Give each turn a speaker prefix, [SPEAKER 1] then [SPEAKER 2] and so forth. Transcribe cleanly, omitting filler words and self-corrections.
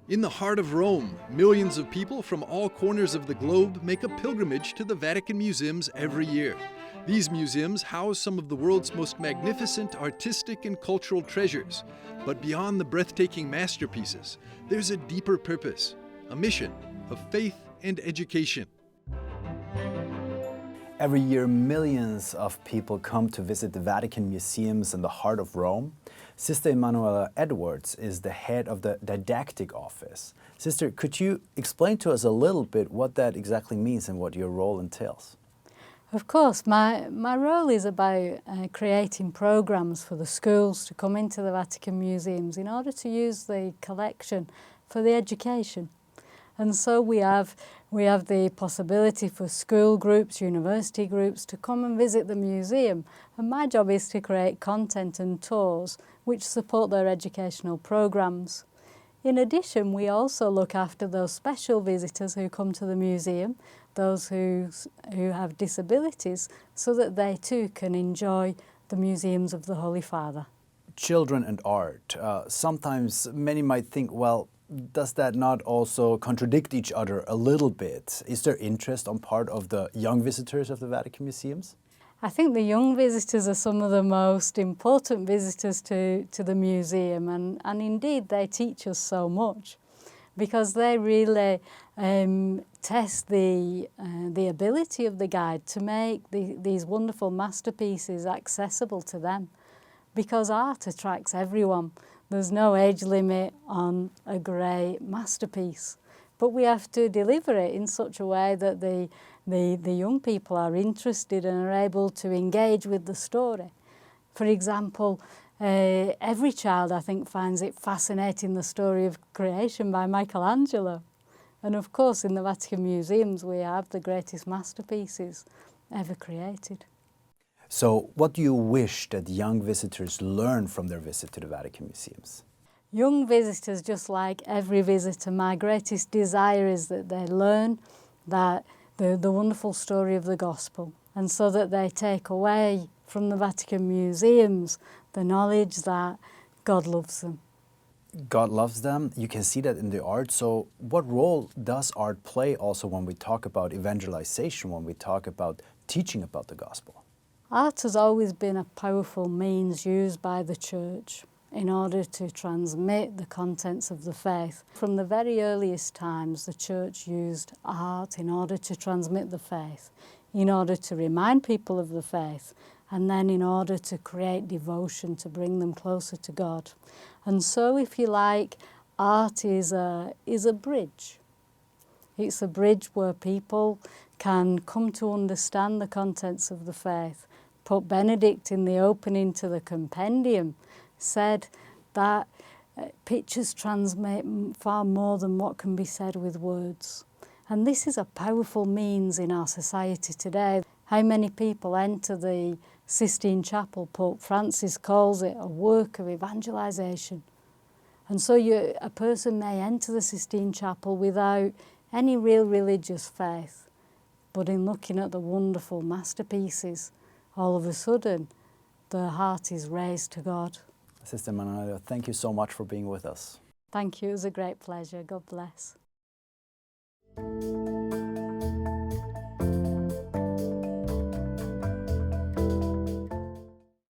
[SPEAKER 1] In the heart of Rome, millions of people from all corners of the globe make a pilgrimage to the Vatican Museums every year. These museums house some of the world's most magnificent artistic and cultural treasures. But beyond the breathtaking masterpieces, there's a deeper purpose, a mission of faith and education.
[SPEAKER 2] Every year, millions of people come to visit the Vatican Museums in the heart of Rome. Sister Emanuela Edwards is the head of the didactic office. Sister, could you explain to us a little bit what that exactly means and what your role entails?
[SPEAKER 3] Of course, my role is about creating programs for the schools to come into the Vatican Museums in order to use the collection for the education. And so we have the possibility for school groups, university groups to come and visit the museum. And my job is to create content and tours which support their educational programs. In addition, we also look after those special visitors who come to the museum, those who have disabilities, so that they too can enjoy the museums of the Holy Father.
[SPEAKER 2] Children and art. Sometimes many might think, well, does that not also contradict each other a little bit? Is there interest on part of the young visitors of the Vatican Museums?
[SPEAKER 3] I think the young visitors are some of the most important visitors to the museum, and indeed they teach us so much, because they really test the ability of the guide to make these wonderful masterpieces accessible to them, because art attracts everyone. There's no age limit on a great masterpiece, but we have to deliver it in such a way that the young people are interested and are able to engage with the story. For example, every child, I think, finds it fascinating, the story of creation by Michelangelo. And of course, in the Vatican Museums, we have the greatest masterpieces ever created.
[SPEAKER 2] So what do you wish that young visitors learn from their visit to the Vatican Museums?
[SPEAKER 3] Young visitors, just like every visitor, my greatest desire is that they learn that the wonderful story of the Gospel, and so that they take away from the Vatican Museums the knowledge that God loves them.
[SPEAKER 2] God loves them. You can see that in the art. So what role does art play also when we talk about evangelization, when we talk about teaching about the Gospel?
[SPEAKER 3] Art has always been a powerful means used by the Church in order to transmit the contents of the faith. From the very earliest times, the Church used art in order to transmit the faith, in order to remind people of the faith, and then in order to create devotion, to bring them closer to God. And so, if you like, art is a bridge. It's a bridge where people can come to understand the contents of the faith. Pope Benedict, in the opening to the compendium, said that pictures transmit far more than what can be said with words. And this is a powerful means in our society today. How many people enter the Sistine Chapel? Pope Francis calls it a work of evangelization. And so a person may enter the Sistine Chapel without any real religious faith, but in looking at the wonderful masterpieces, all of a sudden, their heart is raised to God.
[SPEAKER 2] Sister Emanuela, thank you so much for being with us.
[SPEAKER 3] Thank you. It was a great pleasure. God bless.